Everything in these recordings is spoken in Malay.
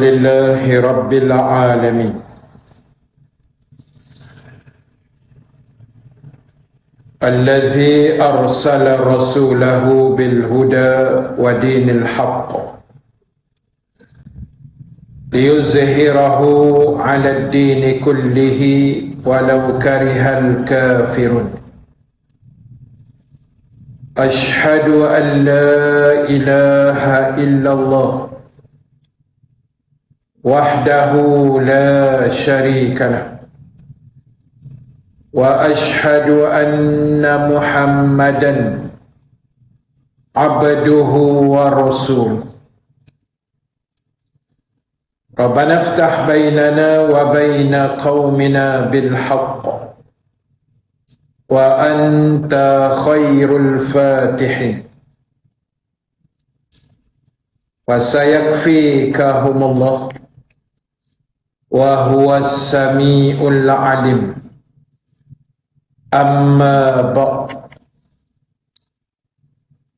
لله رب العالمين الذي أرسل رسوله بالهدى ودين الحق ليظهره على الدين كله ولو كره الكافرون أشهد أن لا إله إلا الله وحده لا شريك له وأشهد أن محمدا عبده ورسوله ربنا افتح بيننا وبين قومنا بالحق وأنت خير الفاتحين وسيكفيكهم الله وهو السميع العليم Amma ba'.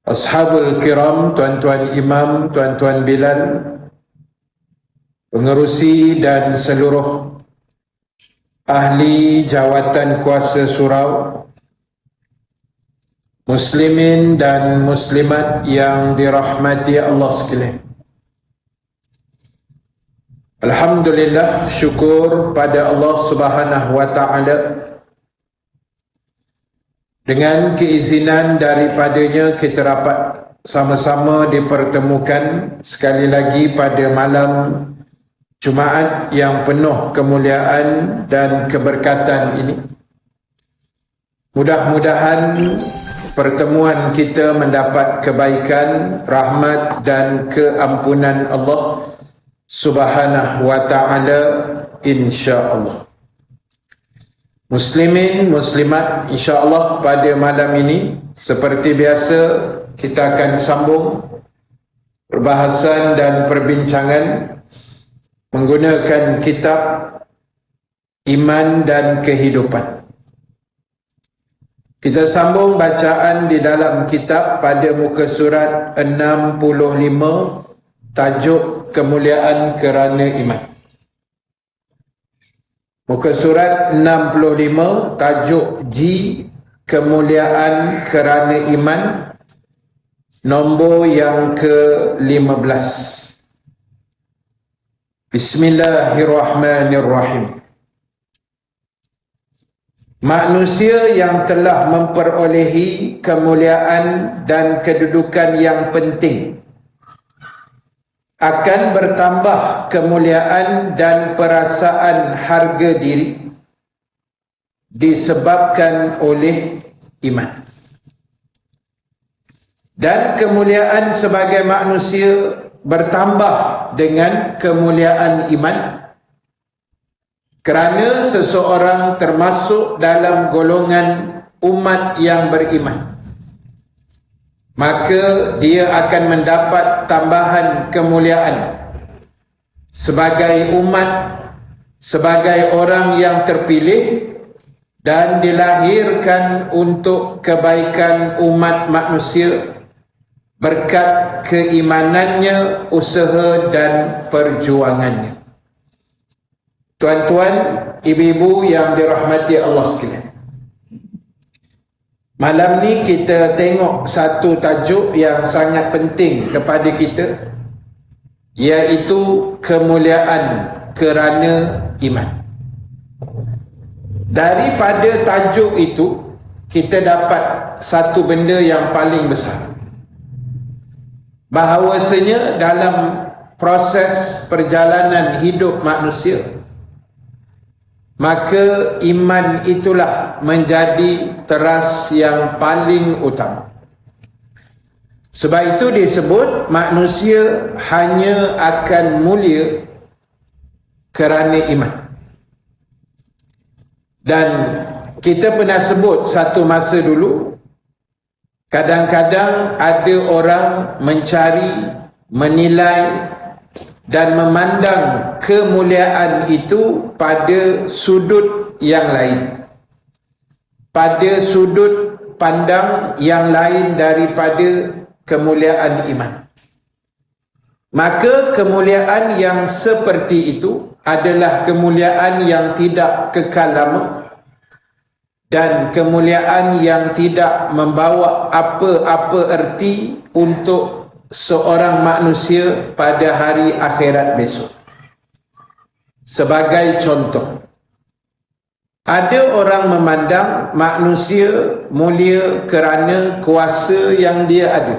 Ashabul kiram, tuan-tuan imam, tuan-tuan Bilal, pengerusi dan seluruh ahli jawatan kuasa surau, muslimin dan muslimat yang dirahmati Allah sekalian. Alhamdulillah, syukur pada Allah Subhanahu wa taala. Dengan keizinan daripadanya kita dapat sama-sama dipertemukan sekali lagi pada malam Jumaat yang penuh kemuliaan dan keberkatan ini. Mudah-mudahan pertemuan kita mendapat kebaikan, rahmat dan keampunan Allah Subhanahu wa taala insya-Allah. Muslimin, muslimat, insya-Allah pada malam ini seperti biasa kita akan sambung perbahasan dan perbincangan menggunakan kitab Iman dan Kehidupan. Kita sambung bacaan di dalam kitab pada muka surat 65, tajuk Kemuliaan Kerana Iman. Muka surat 65, tajuk G, Kemuliaan Kerana Iman, nombor yang ke-15. Bismillahirrahmanirrahim. Manusia yang telah memperolehi kemuliaan dan kedudukan yang penting akan bertambah kemuliaan dan perasaan harga diri disebabkan oleh iman. Dan kemuliaan sebagai manusia bertambah dengan kemuliaan iman kerana seseorang termasuk dalam golongan umat yang beriman. Maka dia akan mendapat tambahan kemuliaan sebagai umat, sebagai orang yang terpilih dan dilahirkan untuk kebaikan umat manusia berkat keimanannya, usaha dan perjuangannya. Tuan-tuan, ibu-ibu yang dirahmati Allah sekalian, malam ni kita tengok satu tajuk yang sangat penting kepada kita, iaitu kemuliaan kerana iman. Daripada tajuk itu, kita dapat satu benda yang paling besar, bahawasanya dalam proses perjalanan hidup manusia, maka iman itulah menjadi teras yang paling utama. Sebab itu disebut manusia hanya akan mulia kerana iman. Dan kita pernah sebut satu masa dulu, kadang-kadang ada orang mencari, menilai dan memandang kemuliaan itu pada sudut yang lain, pada sudut pandang yang lain daripada kemuliaan iman. Maka kemuliaan yang seperti itu adalah kemuliaan yang tidak kekal lama dan kemuliaan yang tidak membawa apa-apa erti untuk seorang manusia pada hari akhirat besok. Sebagai contoh, ada orang memandang manusia mulia kerana kuasa yang dia ada,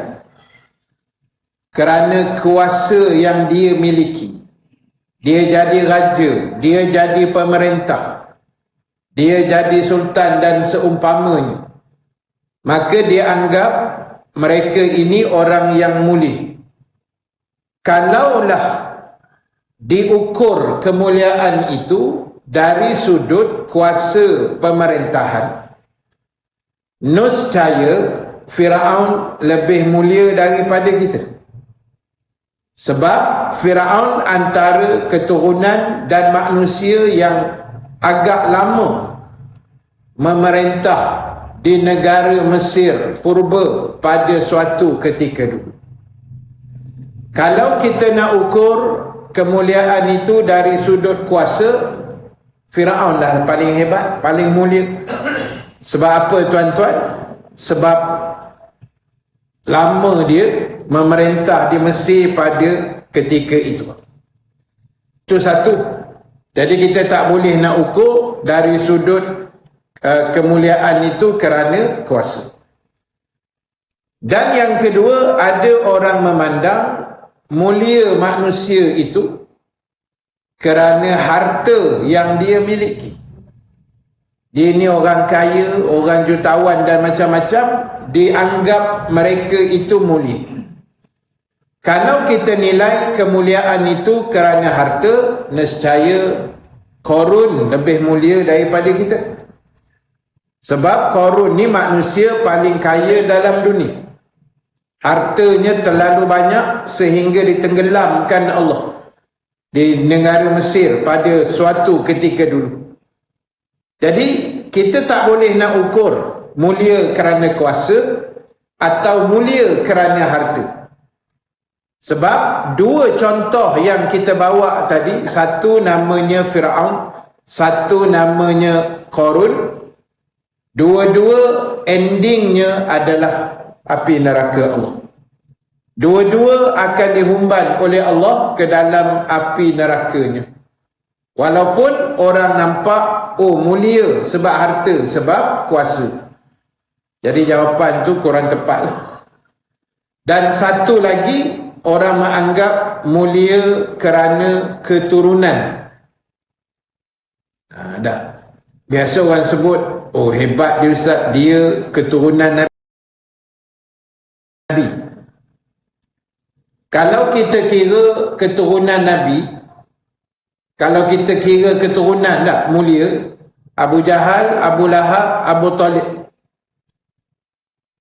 kerana kuasa yang dia miliki. Dia jadi raja, dia jadi pemerintah, dia jadi sultan dan seumpamanya. Maka dia anggap mereka ini orang yang mulia. Kalaulah diukur kemuliaan itu dari sudut kuasa pemerintahan, nescaya Firaun lebih mulia daripada kita. Sebab Firaun antara keturunan dan manusia yang agak lama memerintah di negara Mesir purba pada suatu ketika dulu. Kalau kita nak ukur kemuliaan itu dari sudut kuasa, Firaun lah paling hebat, paling mulia. Sebab apa tuan-tuan? Sebab lama dia memerintah di Mesir pada ketika itu. Itu satu. Jadi kita tak boleh nak ukur dari sudut kemuliaan itu kerana kuasa. Dan yang kedua, ada orang memandang mulia manusia itu kerana harta yang dia miliki. Dia ni orang kaya, orang jutawan dan macam-macam, dianggap mereka itu mulia. Kalau kita nilai kemuliaan itu kerana harta, nescaya Qarun lebih mulia daripada kita. Sebab Qarun ni manusia paling kaya dalam dunia. Hartanya terlalu banyak sehingga ditenggelamkan Allah di negara Mesir pada suatu ketika dulu. Jadi kita tak boleh nak ukur mulia kerana kuasa atau mulia kerana harta. Sebab dua contoh yang kita bawa tadi, satu namanya Firaun, satu namanya Qarun, dua-dua endingnya adalah api neraka Allah. Dua-dua akan dihumban oleh Allah ke dalam api nerakanya. Walaupun orang nampak, oh mulia sebab harta, sebab kuasa. Jadi jawapan tu kurang tepat lah. Dan satu lagi, orang menganggap mulia kerana keturunan. Dah. Biasa orang sebut, oh hebat dia Ustaz, dia keturunan Nabi. Kalau kita kira keturunan Nabi, kalau kita kira keturunan tak mulia, Abu Jahal, Abu Lahab, Abu Talib.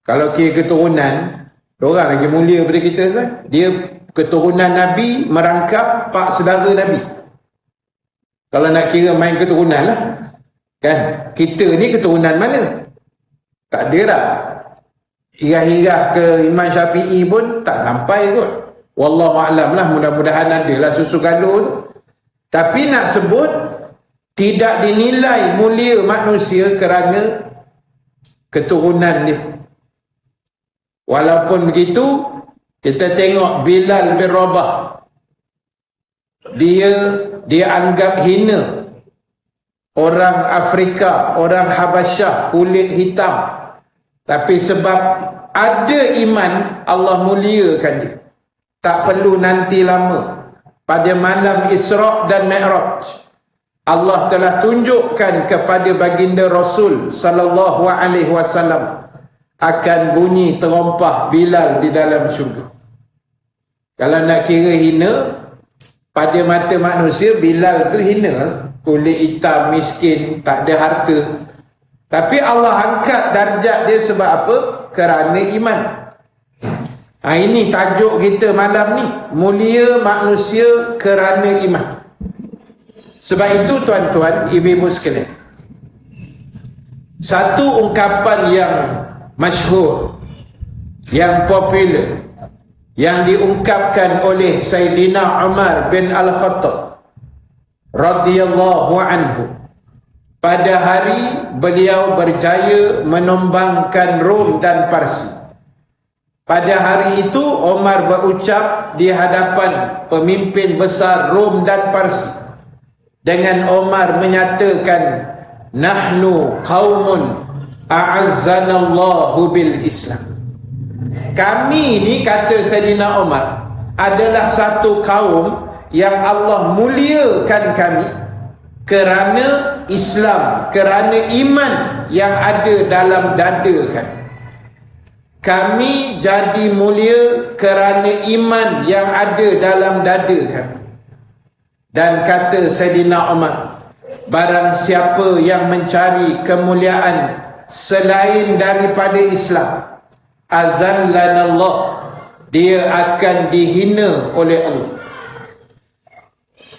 Kalau kira keturunan, orang lagi mulia daripada kita kan? Dia keturunan Nabi merangkap pak saudara Nabi. Kalau nak kira main keturunan lah. Kan? Kita ni keturunan mana? Tak ada tak. Irah-irah ke Imam Syafi'i pun tak sampai kot. Wallahu'alam lah, mudah-mudahan ada lah susu galuh tu. Tapi nak sebut, tidak dinilai mulia manusia kerana keturunan dia. Walaupun begitu, kita tengok Bilal bin Rabah. Dia anggap hina orang Afrika, orang Habasyah, kulit hitam. Tapi sebab ada iman, Allah muliakan dia. Tak perlu nanti lama. Pada malam Isra' dan Mi'raj, Allah telah tunjukkan kepada baginda Rasul sallallahu alaihi wasallam akan bunyi terompah Bilal di dalam syurga. Kalau nak kira hina, pada mata manusia Bilal tu hina, kulit hitam, miskin, tak ada harta. Tapi Allah angkat darjat dia sebab apa? Kerana iman. Ini tajuk kita malam ni, mulia manusia kerana iman. Sebab itu tuan-tuan, ibu-ibu sekalian, satu ungkapan yang masyhur, yang popular, yang diungkapkan oleh Sayyidina Umar bin Al-Khattab radhiyallahu anhu. Pada hari beliau berjaya menumbangkan Rom dan Parsi. Pada hari itu Umar berucap di hadapan pemimpin besar Rom dan Parsi, dengan Umar menyatakan, nahnu qaumun a'azzanallahu bil Islam. Kami ni, kata Sayyidina Umar, adalah satu kaum yang Allah muliakan kami kerana Islam, kerana iman yang ada dalam dada kami. Kami jadi mulia kerana iman yang ada dalam dada kami. Dan kata Sayyidina Umar, barang siapa yang mencari kemuliaan selain daripada Islam, azallanallah, dia akan dihina oleh Allah.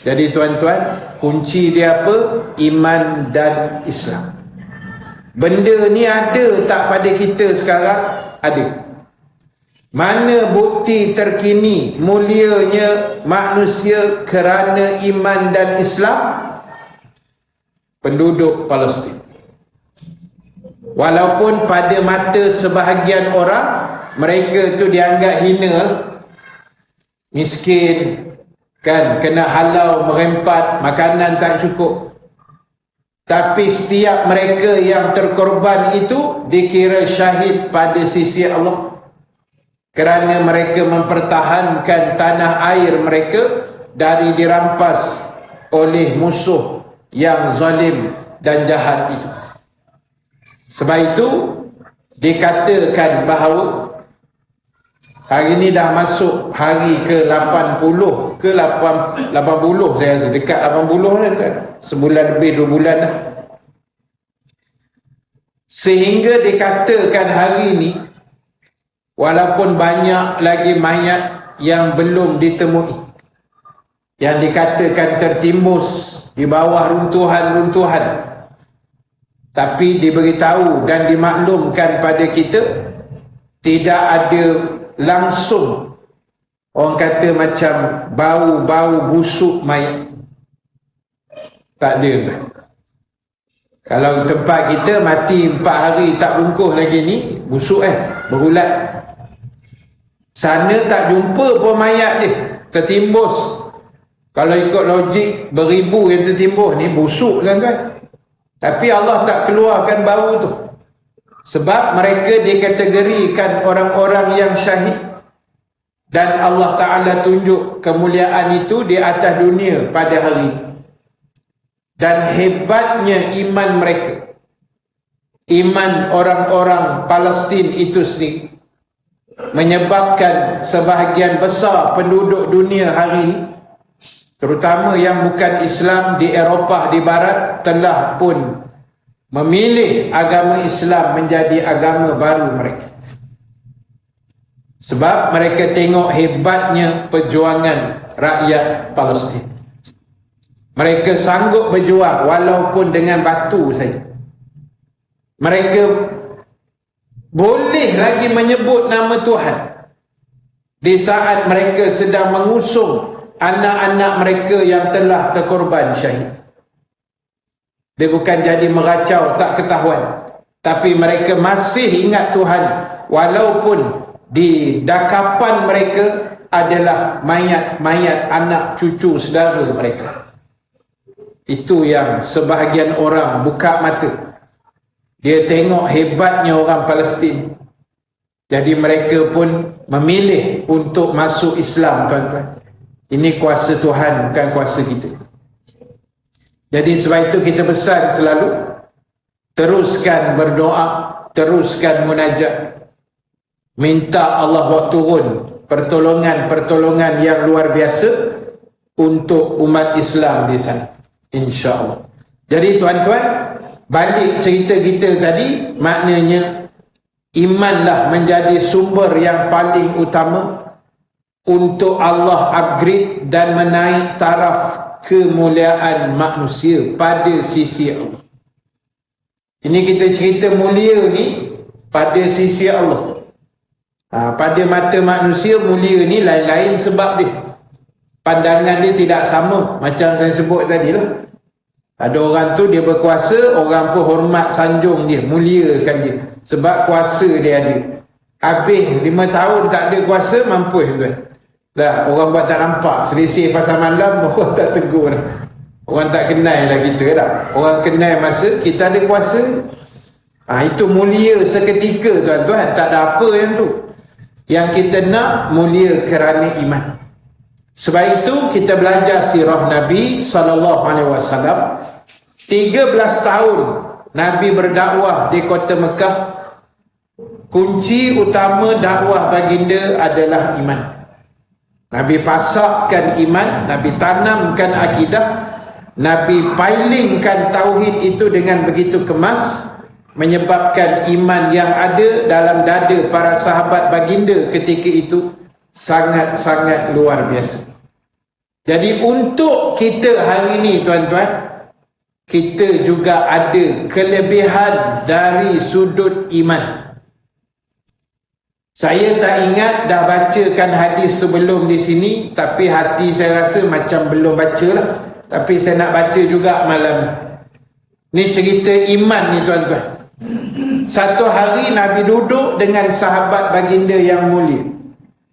Jadi tuan-tuan, kunci dia apa? Iman dan Islam. Benda ni ada tak pada kita sekarang? Ada. Mana bukti terkini mulianya manusia kerana iman dan Islam? Penduduk Palestin. Walaupun pada mata sebahagian orang mereka tu dianggap hina, miskin, kan, kena halau merempat, makanan tak cukup. Tapi setiap mereka yang terkorban itu dikira syahid pada sisi Allah, kerana mereka mempertahankan tanah air mereka dari dirampas oleh musuh yang zalim dan jahat itu. Sebab itu dikatakan bahawa hari ini dah masuk hari ke 80 ke 80 saya rasa, dekat 80 dah kan, sebulan lebih 2 bulan dah. Sehingga dikatakan hari ini walaupun banyak lagi mayat yang belum ditemui, yang dikatakan tertimbus di bawah runtuhan-runtuhan, tapi diberitahu dan dimaklumkan pada kita tidak ada langsung, orang kata macam bau-bau busuk mayat. Tak ada kan? Kalau tempat kita mati 4 hari tak bungkus lagi ni, busuk berulat. Sana tak jumpa pun mayat dia, tertimbus. Kalau ikut logik, beribu yang tertimbus ni busuk kan? Tapi Allah tak keluarkan bau tu, sebab mereka dikategorikan orang-orang yang syahid. Dan Allah Ta'ala tunjuk kemuliaan itu di atas dunia pada hari ini. Dan hebatnya iman mereka, iman orang-orang Palestin itu sendiri, menyebabkan sebahagian besar penduduk dunia hari ini, terutama yang bukan Islam di Eropah di Barat, telah pun memilih agama Islam menjadi agama baru mereka. Sebab mereka tengok hebatnya perjuangan rakyat Palestin. Mereka sanggup berjuang walaupun dengan batu saja. Mereka boleh lagi menyebut nama Tuhan di saat mereka sedang mengusung anak-anak mereka yang telah terkorban syahid. Dia bukan jadi meracau tak ketahuan, tapi mereka masih ingat Tuhan walaupun di dakapan mereka adalah mayat-mayat anak cucu saudara mereka. Itu yang sebahagian orang buka mata. Dia tengok hebatnya orang Palestin, jadi mereka pun memilih untuk masuk Islam, tuan-tuan. Ini kuasa Tuhan, bukan kuasa kita. Jadi sebab itu kita pesan selalu, teruskan berdoa, teruskan munajat, minta Allah buat turun pertolongan-pertolongan yang luar biasa untuk umat Islam di sana, insya-Allah. Jadi tuan-tuan, balik cerita kita tadi, maknanya imanlah menjadi sumber yang paling utama untuk Allah upgrade dan menaik taraf kemuliaan manusia pada sisi Allah. Ini kita cerita mulia ni pada sisi Allah. Pada mata manusia mulia ni lain-lain sebab dia. Pandangan dia tidak sama. Macam saya sebut tadi lah. Ada orang tu dia berkuasa, orang pun hormat sanjung dia, muliakan dia. Sebab kuasa dia ada. Habis 5 tahun tak ada kuasa, mampus tuan. Dah, orang buat tak nampak. Selisih pasal malam, orang tak tegur dah. Orang tak kenal lah kita dah. Orang kenal masa kita ada kuasa. Itu mulia seketika tuan-tuan. Tak ada apa yang tu. Yang kita nak mulia kerana iman. Sebab itu kita belajar sirah Nabi SAW. 13 tahun Nabi berdakwah di kota Mekah. Kunci utama dakwah baginda adalah iman. Nabi pasakkan iman, Nabi tanamkan akidah, Nabi pailingkan tauhid itu dengan begitu kemas, menyebabkan iman yang ada dalam dada para sahabat baginda ketika itu sangat-sangat luar biasa. Jadi untuk kita hari ini tuan-tuan, kita juga ada kelebihan dari sudut iman. Saya tak ingat dah bacakan hadis tu belum di sini, tapi hati saya rasa macam belum baca lah. Tapi saya nak baca juga malam ni. Ni cerita iman ni tuan-tuan. Satu hari Nabi duduk dengan sahabat baginda yang mulia.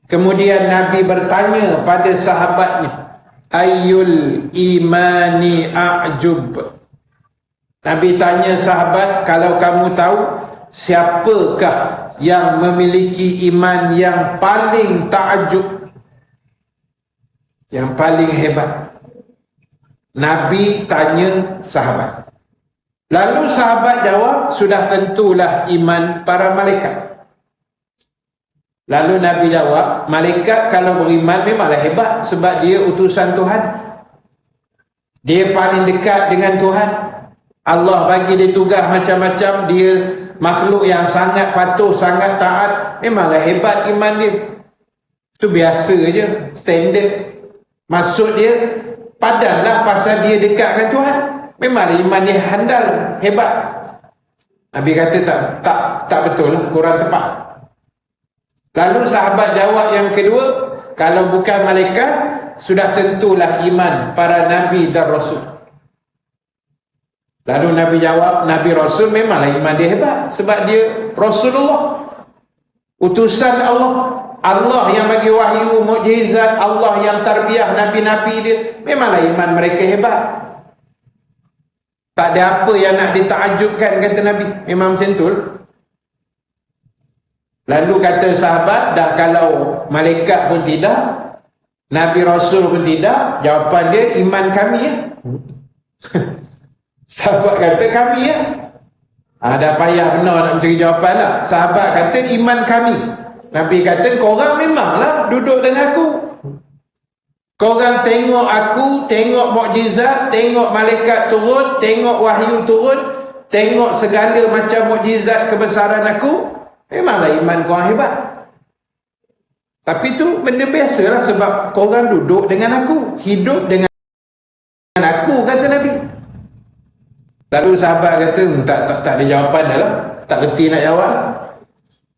Kemudian Nabi bertanya pada sahabatnya, Ayyul imani a'jub. Nabi tanya sahabat, kalau kamu tahu siapakah yang memiliki iman yang paling ta'ajub, yang paling hebat? Nabi tanya sahabat. Lalu sahabat jawab, sudah tentulah iman para malaikat. Lalu Nabi jawab, malaikat kalau beriman memanglah hebat sebab dia utusan Tuhan. Dia paling dekat dengan Tuhan. Allah bagi dia tugas macam-macam, dia makhluk yang sangat patuh, sangat taat. Memanglah hebat iman dia. Itu biasa je, standard. Maksud dia, padanlah pasal dia dekat dengan Tuhan. Memanglah iman dia handal, hebat. Nabi kata tak betul lah, kurang tepat. Lalu sahabat jawab yang kedua, kalau bukan malaikat, sudah tentulah iman para Nabi dan Rasul. Lalu Nabi jawab, Nabi Rasul memanglah iman dia hebat sebab dia Rasulullah, utusan Allah. Allah yang bagi wahyu, mukjizat, Allah yang tarbiyah Nabi-Nabi dia. Memanglah iman mereka hebat. Tak ada apa yang nak ditakjubkan, kata Nabi. Memang macam tu. Lalu kata sahabat, dah kalau malaikat pun tidak, Nabi Rasul pun tidak, jawapan dia iman kami ya. Sahabat kata kami ya. Dah payah benar nak mencari jawapan lah. Sahabat kata iman kami. Nabi kata korang memanglah duduk dengan aku. Korang tengok aku, tengok mukjizat, tengok malaikat turun, tengok wahyu turun, tengok segala macam mukjizat kebesaran aku. Memanglah iman korang hebat. Tapi tu benda biasalah sebab korang duduk dengan aku, hidup dengan aku, kata Nabi. Lalu sahabat kata tak ada jawapan dah lah, tak reti nak jawab.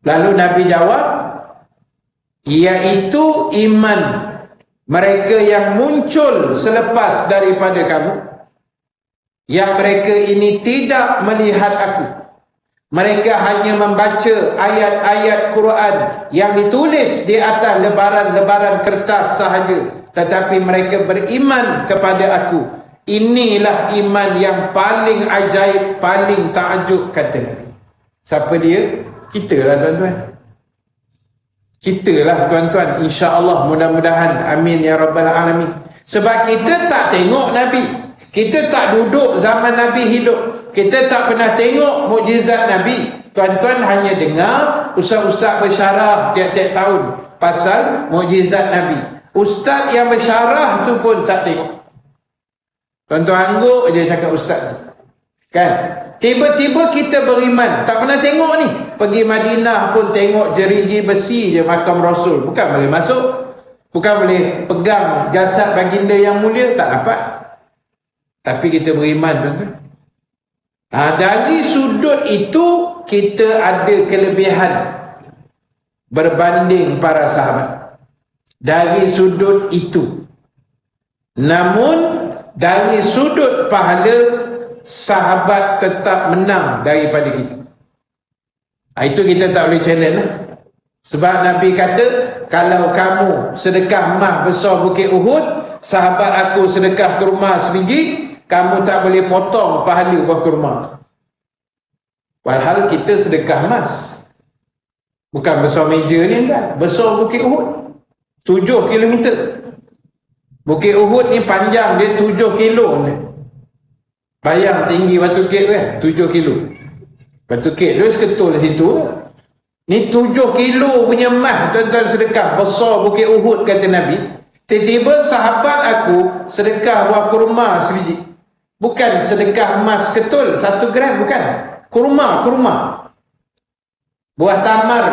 Lalu Nabi jawab, iaitu iman mereka yang muncul selepas daripada kamu, yang mereka ini tidak melihat aku. Mereka hanya membaca ayat-ayat Quran yang ditulis di atas lebaran-lebaran kertas sahaja, tetapi mereka beriman kepada aku. Inilah iman yang paling ajaib, paling takjub, kata Nabi. Siapa dia? Kita lah tuan-tuan. Kita lah tuan-tuan, insya-Allah, mudah-mudahan, amin ya rabbal alamin. Sebab kita tak tengok Nabi, kita tak duduk zaman Nabi hidup, kita tak pernah tengok mukjizat Nabi. Tuan-tuan hanya dengar ustaz-ustaz bersyarah tiap-tiap tahun pasal mukjizat Nabi. Ustaz yang bersyarah tu pun tak tengok. Tuan-tuan angguk je cakap ustaz tu, kan? Tiba-tiba kita beriman, tak pernah tengok ni. Pergi Madinah pun tengok jeriji besi je makam Rasul. Bukan boleh masuk, bukan boleh pegang jasad baginda yang mulia, tak dapat. Tapi kita beriman, tuan-tuan. Dari sudut itu kita ada kelebihan berbanding para sahabat dari sudut itu. Namun dari sudut pahala, sahabat tetap menang daripada kita. Itu kita tak boleh challenge lah. Sebab Nabi kata, kalau kamu sedekah mah besar bukit Uhud, sahabat aku sedekah kurma sebiji, kamu tak boleh potong pahala buah kurma. Walhal kita sedekah emas, bukan besar meja ni, kan? Besar bukit Uhud 7 kilometer. Bukit Uhud ni panjang dia 7 kilo ni. Bayang tinggi Batu Kek kan, 7 kilo. Batu Kek dia seketul di situ. Ni 7 kilo punya emas tuan-tuan sedekah. Besar bukit Uhud kata Nabi. Tiba-tiba sahabat aku sedekah buah kurma sebiji. Bukan sedekah emas ketul 1 gram, bukan. Kurma. Buah tamar.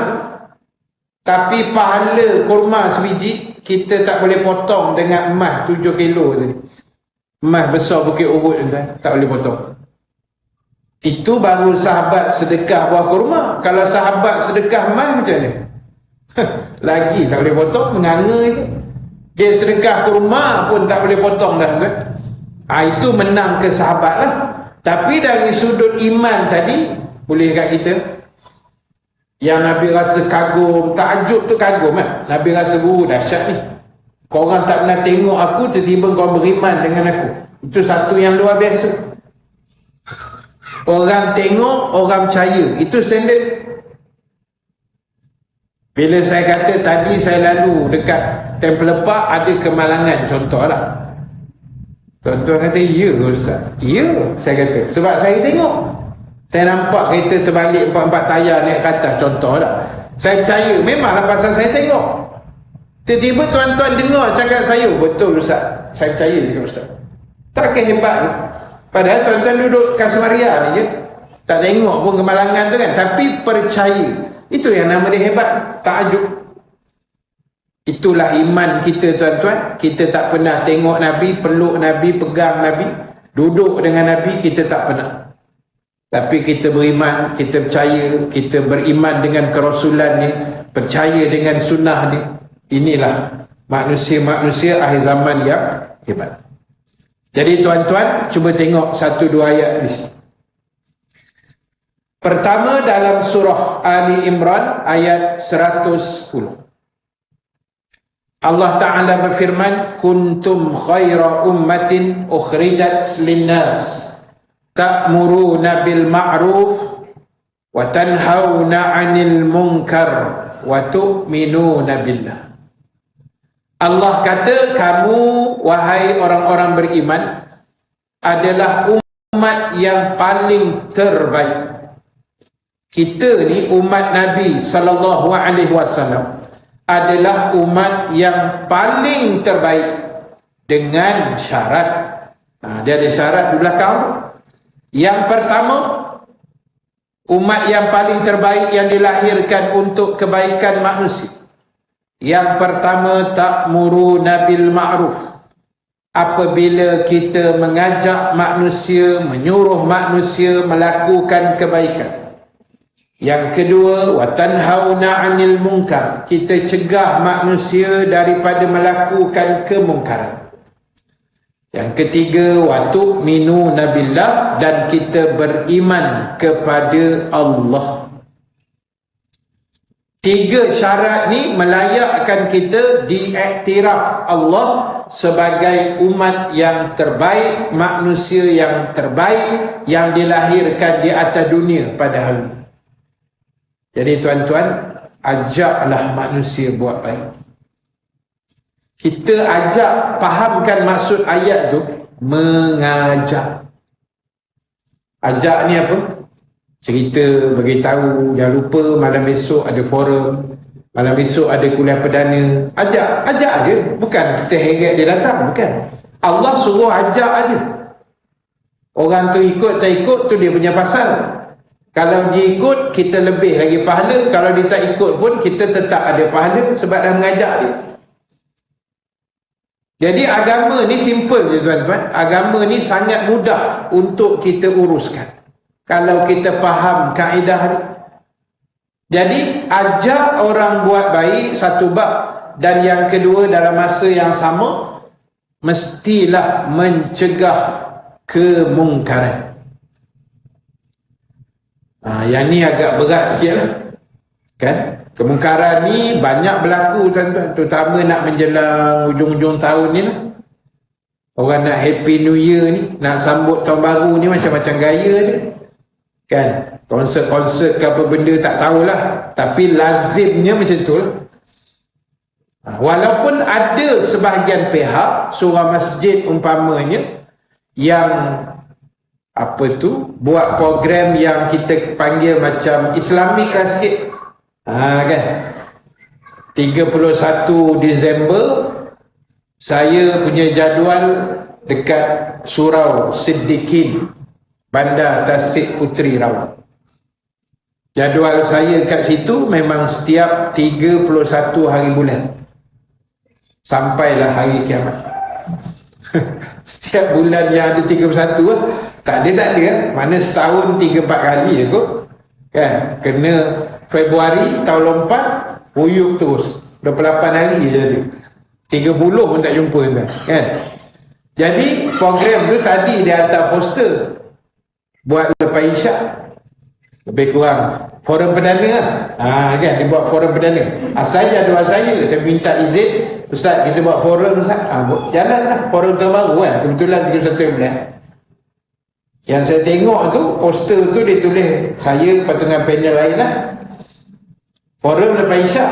Tapi pahala kurma sebiji kita tak boleh potong dengan emas 7 kilo tadi. Emas besar bukit Uhud kan, tak boleh potong. Itu baru sahabat sedekah buah kurma. Kalau sahabat sedekah emas macam ni? Lagi tak boleh potong, menganga itu. Dia sedekah kurma pun tak boleh potong dah kan. Itu menang ke sahabat lah. Tapi dari sudut iman tadi, boleh kat kita, yang Nabi rasa kagum, takjub tu kagum kan. Nabi rasa dahsyat ni. Korang tak pernah tengok aku, tiba-tiba korang beriman dengan aku. Itu satu yang luar biasa. Orang tengok, orang percaya. Itu standard. Bila saya kata tadi saya lalu dekat Temple Park, ada kemalangan contoh lah. Contoh kata, ya Ustaz. Ya, saya kata. Sebab saya tengok. Saya nampak kereta terbalik 4-4 tayar naik ke atas, contoh lah. Saya percaya, memanglah pasal saya tengok. Tiba-tiba tuan-tuan dengar cakap saya, betul Ustaz. Saya percaya juga Ustaz. Tak kehebat. Padahal tuan-tuan duduk Kasumaria ni je, tak tengok pun kemalangan tu kan, tapi percaya. Itu yang nama dia hebat, takjub. Itulah iman kita tuan-tuan. Kita tak pernah tengok Nabi, peluk Nabi, pegang Nabi, duduk dengan Nabi, kita tak pernah. Tapi kita beriman, kita percaya, kita beriman dengan kerasulan ni, percaya dengan sunnah ni. Inilah manusia-manusia akhir zaman yang hebat. Jadi tuan-tuan, cuba tengok 1-2 ayat di sini. Pertama dalam surah Ali Imran ayat 110. Allah Ta'ala berfirman, kuntum khaira ummatin ukhrijat linnas ta'muruna bil ma'ruf wa tanhauna 'anil munkar wa tu'minuna billah. Allah kata, kamu wahai orang-orang beriman adalah umat yang paling terbaik. Kita ni umat Nabi sallallahu alaihi wasallam adalah umat yang paling terbaik dengan syarat. Dia ada syarat di belakang. Yang pertama, umat yang paling terbaik yang dilahirkan untuk kebaikan manusia. Yang pertama, ta'muruna bil ma'ruf. Apabila kita mengajak manusia, menyuruh manusia melakukan kebaikan. Yang kedua, wa tanhauna 'anil munkar. Kita cegah manusia daripada melakukan kemungkaran. Yang ketiga, wa tu'minuna billah, dan kita beriman kepada Allah. 3 syarat ni melayakkan kita diiktiraf Allah sebagai umat yang terbaik, manusia yang terbaik yang dilahirkan di atas dunia pada hari. Jadi tuan-tuan, ajaklah manusia buat baik. Kita ajak, fahamkan maksud ayat tu, mengajak. Ajak ni apa? Cerita, beritahu, jangan lupa malam besok ada forum, malam besok ada kuliah perdana. Ajak aja. Bukan kita heret dia datang, bukan. Allah suruh ajak aja. Orang tu ikut tak ikut tu dia punya pasal. Kalau dia ikut, kita lebih lagi pahala. Kalau dia tak ikut pun, kita tetap ada pahala sebab dah mengajak dia. Jadi agama ni simple je tuan-tuan. Agama ni sangat mudah untuk kita uruskan kalau kita faham kaedah ni. Jadi ajak orang buat baik satu bab, dan yang kedua dalam masa yang sama mestilah mencegah kemungkaran. Yang ni agak berat sikit lah, kan? Kemungkaran ni banyak berlaku tuan-tuan, terutama nak menjelang hujung-hujung tahun ni lah. Orang nak Happy New Year ni, nak sambut tahun baru ni, macam-macam gaya ni, kan? Konsert-konsert ke apa benda tak tahulah, tapi lazimnya macam tu lah. Walaupun ada sebahagian pihak, surah masjid umpamanya, yang buat program yang kita panggil macam Islamik lah sikit, kan? 31 Disember saya punya jadual dekat Surau Siddiqin, Bandar Tasik Puteri Rawang. Jadual saya kat situ memang setiap 31 hari bulan sampailah hari kiamat. Setiap bulan yang ada 31 tak ada kan? Mana setahun 3-4 kali je kot, kan? Kena Februari tahun lompat huyuk terus 28 hari je ada, 30 pun tak jumpa kan? Jadi program tu tadi dia hantar poster buat lepas isyak, lebih kurang forum perdana lah. Kan, dia buat forum perdana. Asal jadual saya, dia minta izin, Ustaz kita buat forum Ustaz. Jalanlah forum terbaru kan, kebetulan 31 bulan. Yang saya tengok tu, poster tu dia tulis saya patungan panel lain lah, forum lepas isyak.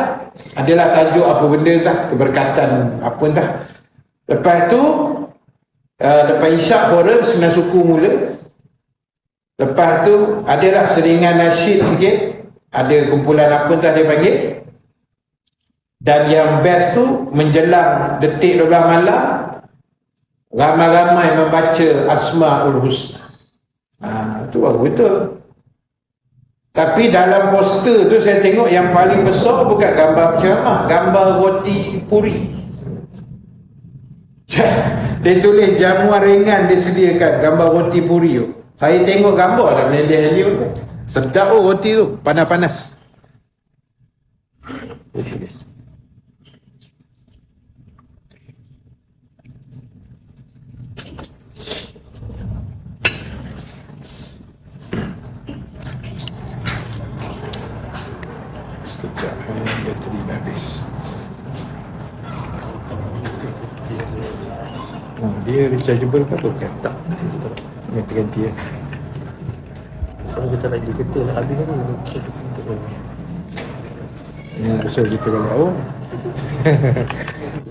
Adalah tajuk apa benda entah, keberkatan apa entah. Lepas tu lepas isyak forum 9 suku mula. Lepas tu adalah seringan nasyid sikit, ada kumpulan apa entah dia panggil. Dan yang best tu menjelang detik 12 malam, ramai-ramai membaca Asmaul Husna. Tu baru betul. Tapi dalam poster tu saya tengok yang paling besar bukan gambar penceramah, gambar roti puri. Dia tulis jamuan ringan disediakan, gambar roti puri tu. Saya tengok gambar dah meleleh-leleh tu. Sedap roti tu, panas-panas. Sekejap, bateri dah habis. Dia rechargeable ke apa bukan? Tak, tak. Ganti-ganti ya. Soalnya kita lagi kereta nak habis kan. Ya, so kita kalau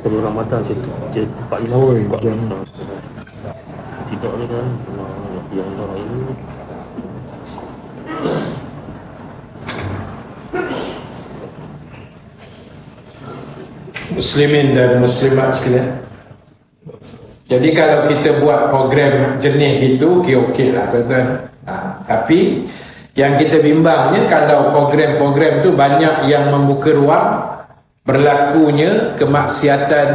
Kalau Ramadan saya 4-5 buat jam. Tidak ni kan yang lain ini. Muslimin dan muslimat sekalian, jadi kalau kita buat program jenis gitu, okey lah tuan-tuan. Tapi yang kita bimbangnya kalau program-program tu banyak yang membuka ruang berlakunya kemaksiatan,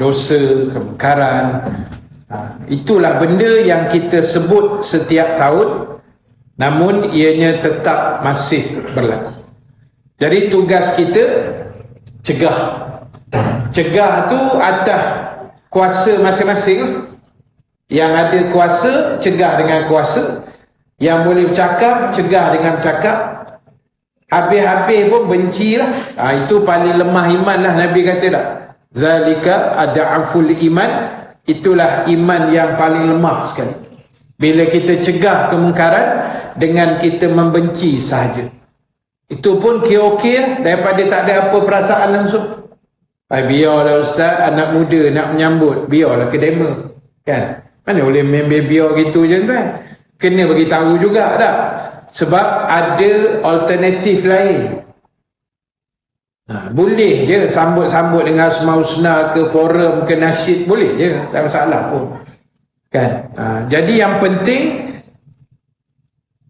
dosa, kemungkaran. Itulah benda yang kita sebut setiap tahun, namun ianya tetap masih berlaku. Jadi tugas kita cegah. Cegah tu atas kuasa masing-masing. Yang ada kuasa, cegah dengan kuasa. Yang boleh bercakap, cegah dengan bercakap. Habis-habis pun benci lah. Itu paling lemah iman lah, Nabi kata tak? Zalika ada'aful iman. Itulah iman yang paling lemah sekali. Bila kita cegah kemungkaran dengan kita membenci sahaja. Itu pun okey lah, daripada tak ada apa perasaan langsung. Biarlah Ustaz, anak muda nak menyambut, biarlah ke demo, kan? Mana boleh main biar gitu je kan? Kena bagi tahu juga tak? Sebab ada alternatif lain. Boleh je sambut-sambut dengan Asmaul Husna ke forum ke nasyid, boleh je, tak masalah pun, kan? Jadi yang penting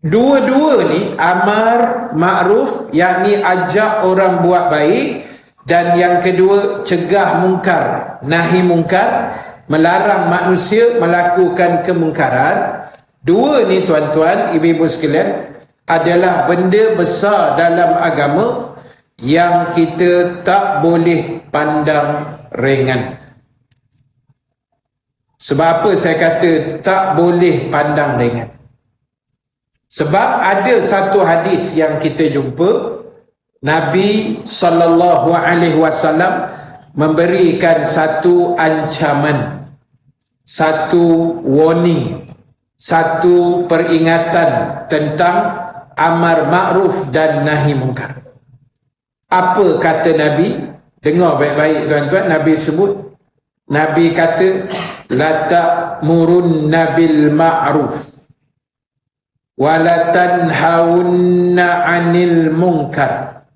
dua-dua ni, amar ma'ruf, yakni ajak orang buat baik, dan yang kedua cegah mungkar, nahi mungkar, melarang manusia melakukan kemungkaran. Dua ni tuan-tuan, ibu-ibu sekalian, adalah benda besar dalam agama yang kita tak boleh pandang ringan. Sebab apa saya kata tak boleh pandang ringan? Sebab ada satu hadis yang kita jumpa, Nabi SAW memberikan satu ancaman, satu warning, satu peringatan tentang amar ma'ruf dan nahi munkar. Apa kata Nabi? Dengar baik-baik tuan-tuan. Nabi sebut, Nabi kata, la ta'murunna bil ma'ruf wa la tanhaunna 'anil munkar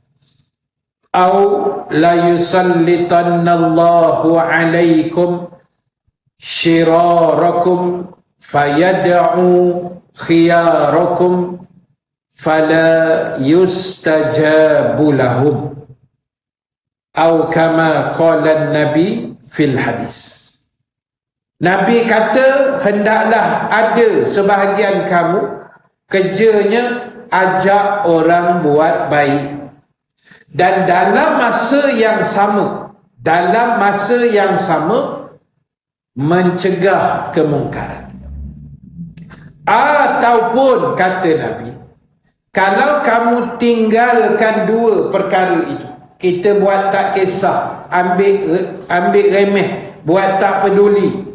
aw la yusallitanna Allahu 'alaikum shirarakum fayad'u khiyarakum fala yustajabu lahum atau kama qala Nabi fil hadis. Nabi kata hendaklah ada sebahagian kamu kerjanya ajak orang buat baik, dan dalam masa yang sama mencegah kemungkaran. Ataupun kata Nabi, kalau kamu tinggalkan dua perkara itu, kita buat tak kisah, ambil remeh, buat tak peduli,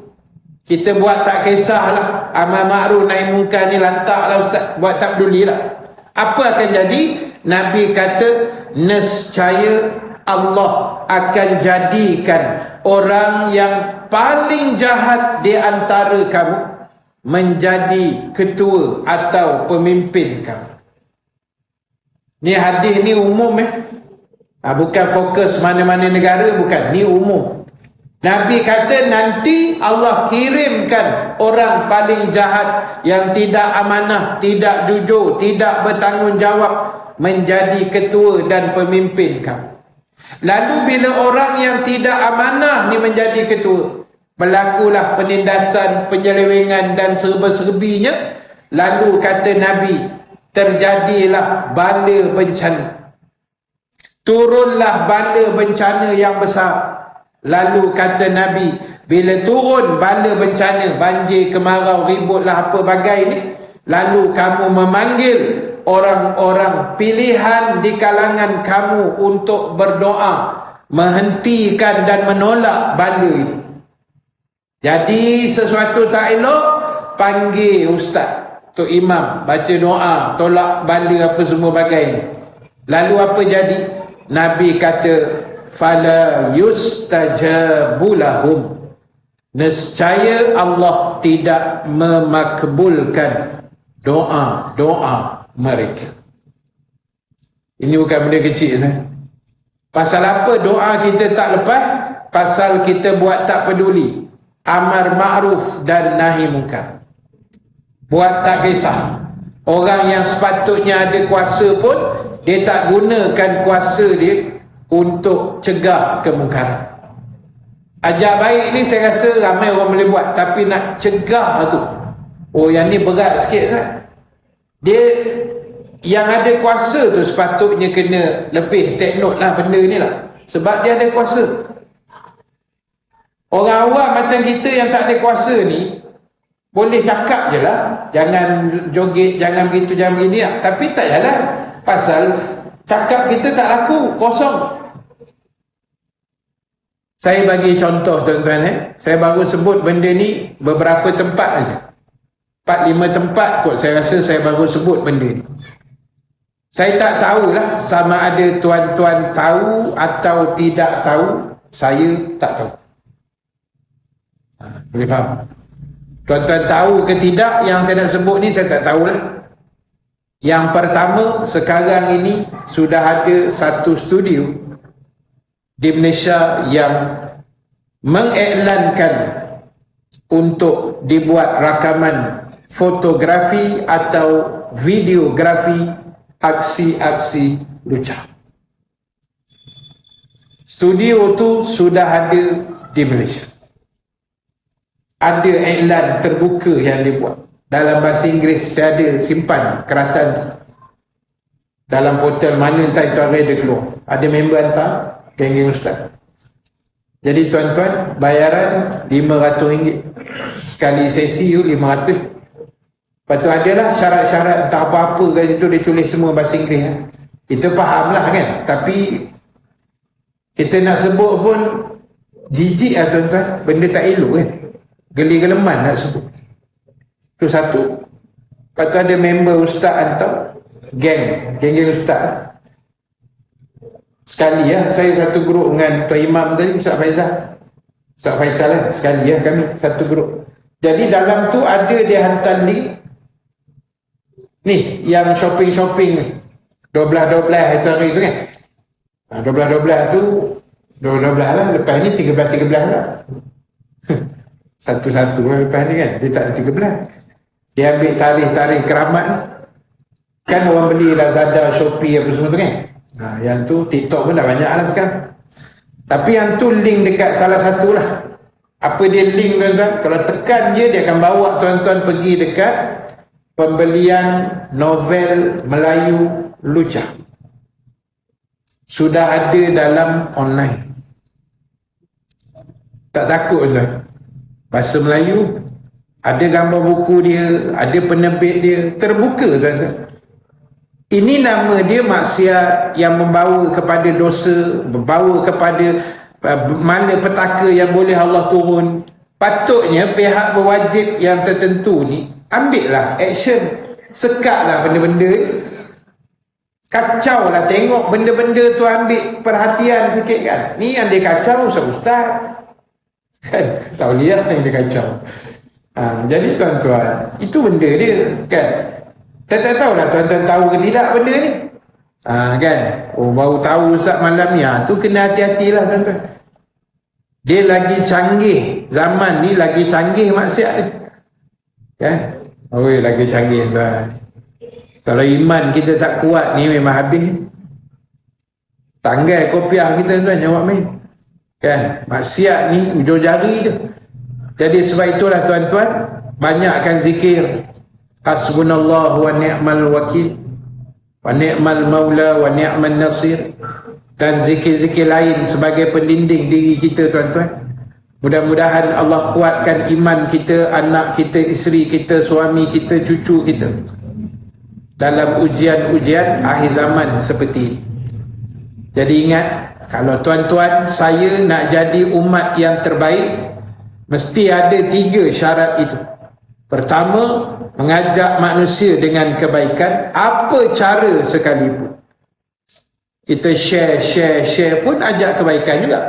kita buat tak kisahlah, amal ma'ruf nahi munkar ni lantaklah ustaz, buat tak pedulilah. Apa akan jadi? Nabi kata nescaya Allah akan jadikan orang yang paling jahat di antara kamu menjadi ketua atau pemimpin kamu. Ni hadis ni umum bukan fokus mana-mana negara, bukan, ni umum. Nabi kata nanti Allah kirimkan orang paling jahat yang tidak amanah, tidak jujur, tidak bertanggungjawab menjadi ketua dan pemimpin kamu. Lalu bila orang yang tidak amanah ni menjadi ketua, berlakulah penindasan, penyelewengan dan serba-serbinya, lalu kata Nabi, terjadilah bala bencana, turunlah bala bencana yang besar. Lalu kata Nabi, bila turun bala bencana, banjir, kemarau, ributlah apa bagai ni, lalu kamu memanggil orang-orang pilihan di kalangan kamu untuk berdoa, menghentikan dan menolak bala itu. Jadi sesuatu tak elok, panggil ustaz, tok imam, baca doa, tolak bala apa semua bagai ni. Lalu apa jadi? Nabi kata, fala yustajabu lahum, nescaya Allah tidak memakbulkan doa-doa mereka. Ini bukan benda kecil. Pasal apa doa kita tak lepas? Pasal kita buat tak peduli amar ma'ruf dan nahi munkar, buat tak kisah. Orang yang sepatutnya ada kuasa pun dia tak gunakan kuasa dia untuk cegah kemungkaran. Ajak baik ni saya rasa ramai orang boleh buat, tapi nak cegah tu, oh yang ni berat sikit kan. Dia yang ada kuasa tu sepatutnya kena lebih take note lah benda ni lah, sebab dia ada kuasa. Orang awam macam kita yang tak ada kuasa ni boleh cakap je lah, jangan joget, jangan begitu, jangan begini lah, tapi tak jalan. Pasal cakap kita tak laku, kosong. Saya bagi contoh tuan-tuan, saya baru sebut benda ni beberapa tempat aja. 4-5 tempat kot saya rasa saya baru sebut benda ni. Saya tak tahulah sama ada tuan-tuan tahu atau tidak tahu, saya tak tahu. Boleh faham? Tuan-tuan tahu ke tidak yang saya nak sebut ni, saya tak tahulah. Yang pertama, sekarang ini sudah ada satu studio di Malaysia yang mengiklankan untuk dibuat rakaman fotografi atau videografi aksi-aksi lucah. Studio tu sudah ada di Malaysia. Ada iklan terbuka yang dibuat dalam bahasa Inggeris, saya ada simpan keratan tu. dalam portal mana entah itu hari dia keluar. Ada member hantar, geng-geng ustaz. Jadi tuan-tuan, bayaran RM500. Sekali sesi RM500. Lepas tu adalah syarat-syarat entah apa-apa kat situ, dia tulis semua bahasa Inggeris. Kita faham lah kan. Tapi kita nak sebut pun jijik lah tuan-tuan. Benda tak elok kan. Geli-geleman nak sebut. Itu satu. Lepas tu ada member ustaz hantar, geng ustaz. Sekali saya satu grup dengan Tuan Imam tadi, Ustaz Faisal kan, sekali kami satu grup. Jadi dalam tu ada dia hantar link ni yang shopping ni 12 hari tu kan. 12 tu 12 lah, lepas ni 13 lah. Satu-satu lepas ni kan, dia tak ada 13. Dia ambil tarikh keramat ni. Kan orang beli Lazada, Shopee apa semua tu kan. Yang tu TikTok pun dah banyak lah sekarang. Tapi yang tu link dekat salah satu lah. Apa dia link tuan-tuan? Kalau tekan dia akan bawa tuan-tuan pergi dekat pembelian novel Melayu Lucah. Sudah ada dalam online. Tak takut tuan. Bahasa Melayu, ada gambar buku dia, ada penerbit dia, terbuka tuan-tuan. Ini nama dia maksiat yang membawa kepada dosa, membawa kepada mana petaka yang boleh Allah turun. Patutnya pihak berwajib yang tertentu ni ambillah action, sekatlah benda-benda. Kacau lah, tengok benda-benda tu, ambil perhatian sikit kan. Ni yang dia kacau ustaz kan, tauliah yang dia kacau. Jadi tuan-tuan, itu benda dia kan. Saya tak tahulah tuan-tuan tahu ke tidak benda ni. Kan? Baru tahu Ustaz malam ni. Tu kena hati-hatilah tuan-tuan. Dia lagi canggih. Zaman ni lagi canggih maksiat ni. Kan? Lagi canggih tuan. Kalau iman kita tak kuat ni memang habis. Tanggal kopiah kita tuan, jawab main. Kan? Maksiat ni ujung jari je. Jadi sebab itulah tuan-tuan, banyakkan zikir. Hasbunallah wa ni'mal wakil, wa ni'mal maula wa ni'mal nasir, dan zikir-zikir lain sebagai pendinding diri kita tuan-tuan. Mudah-mudahan Allah kuatkan iman kita, anak kita, isteri kita, suami kita, cucu kita dalam ujian-ujian akhir zaman seperti ini. Jadi ingat, kalau tuan-tuan saya nak jadi umat yang terbaik, mesti ada 3 syarat itu. Pertama, mengajak manusia dengan kebaikan, apa cara sekalipun. Kita share pun ajak kebaikan juga.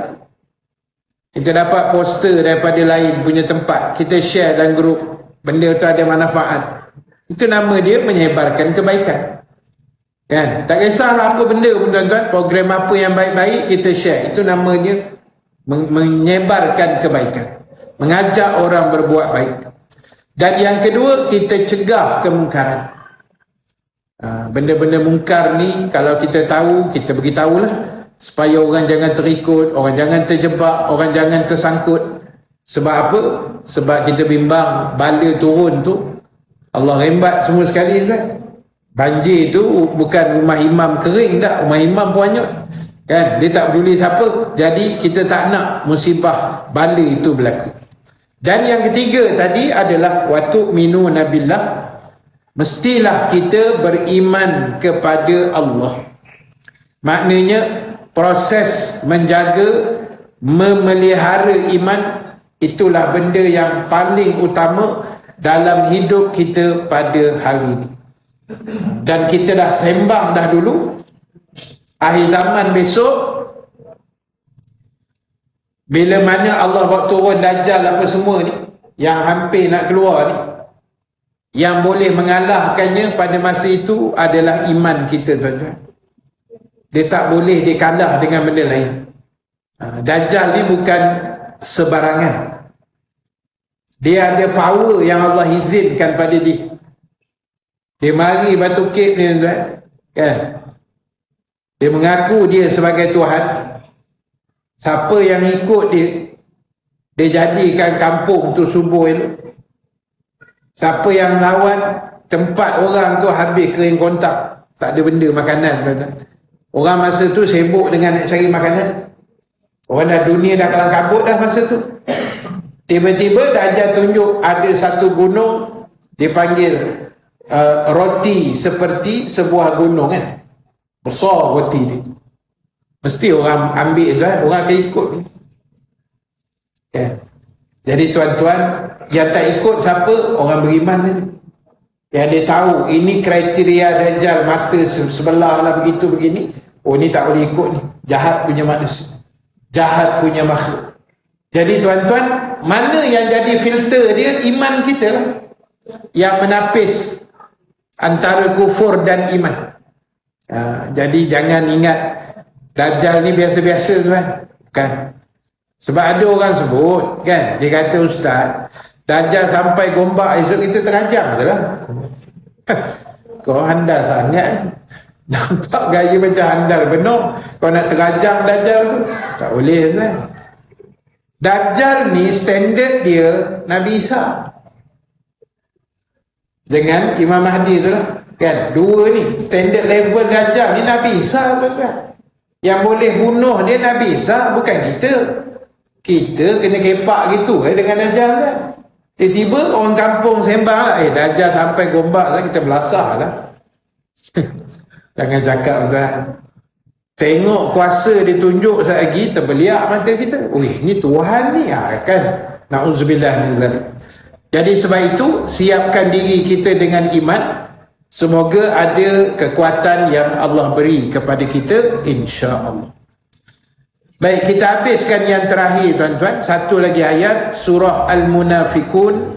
Kita dapat poster daripada lain punya tempat, kita share dalam grup, benda tu ada manfaat, itu nama dia menyebarkan kebaikan kan. Tak kisahlah apa benda pun tuan-tuan, program apa yang baik-baik kita share, itu namanya menyebarkan kebaikan, mengajak orang berbuat baik. Dan yang kedua, kita cegah kemungkaran. Benda-benda mungkar ni kalau kita tahu, kita beritahulah, supaya orang jangan terikut, orang jangan terjebak, orang jangan tersangkut. Sebab apa? Sebab kita bimbang bala turun tu, Allah rembat semua sekali kan. Banjir tu bukan rumah imam kering tak, rumah imam pun hanyut kan. Dia tak peduli siapa. Jadi kita tak nak musibah bala itu berlaku. Dan yang ketiga tadi adalah watu minu nabillah, mestilah kita beriman kepada Allah. Maknanya proses menjaga, memelihara iman, itulah benda yang paling utama dalam hidup kita pada hari ini. Dan kita dah sembang dah dulu, akhir zaman besok, bila mana Allah buat turun Dajjal apa semua ni, yang hampir nak keluar ni, yang boleh mengalahkannya pada masa itu adalah iman kita tuan-tuan. Dia tak boleh dikalah dengan benda lain. Dajjal ni bukan sebarangan. Dia ada power yang Allah izinkan pada dia. Dia mari batu kek ni tuan-tuan kan. Dia mengaku dia sebagai Tuhan. Siapa yang ikut dia, dia jadikan kampung tu subur elok. Siapa yang lawan, tempat orang tu habis kering kontak. Tak ada benda makanan, tuan-tuan. Orang masa tu sibuk dengan nak cari makanan. Orang dah dunia dah kelang kabut dah masa tu. Tiba-tiba Dajjal tunjuk ada satu gunung dipanggil roti seperti sebuah gunung kan. Besar roti ni. Mesti orang ambil tu kan, orang akan ikut ni. Ya. Jadi tuan-tuan, yang tak ikut siapa? Orang beriman ni. Yang dia tahu ini kriteria Dajjal, mata sebelah lah begitu begini. Oh ni tak boleh ikut ni. Jahat punya manusia. Jahat punya makhluk. Jadi tuan-tuan, mana yang jadi filter dia? Iman kita lah. Yang menapis antara kufur dan iman. Jadi jangan ingat Dajjal ni biasa-biasa tuan. Kan? Sebab ada orang sebut kan, dia kata ustaz, Dajjal sampai gombak esok kita terajang je lah. Kau handal sangat. Nampak gaya macam handal benar. Kau nak terajang Dajjal tu tak boleh kan. Dajjal ni standard dia Nabi Isa dengan Imam Mahdi tu lah kan. Dua ni standard level Dajjal ni Nabi Isa tu kan. Yang boleh bunuh dia Nabi Isa, bukan kita. Kita kena kepak gitu dengan Dajjal kan. Tiba-tiba orang kampung sembang lah, Dajjal sampai gombak lah, kita belasah lah. Jangan cakap tuan. Tengok kuasa ditunjuk lagi, terbeliak mata kita. Ui, ni Tuhan ni kan. Na'udzubillah min zalik. Jadi sebab itu, siapkan diri kita dengan iman. Semoga ada kekuatan yang Allah beri kepada kita, insya-Allah. Baik, kita habiskan yang terakhir tuan-tuan. Satu lagi ayat, surah Al-Munafikun,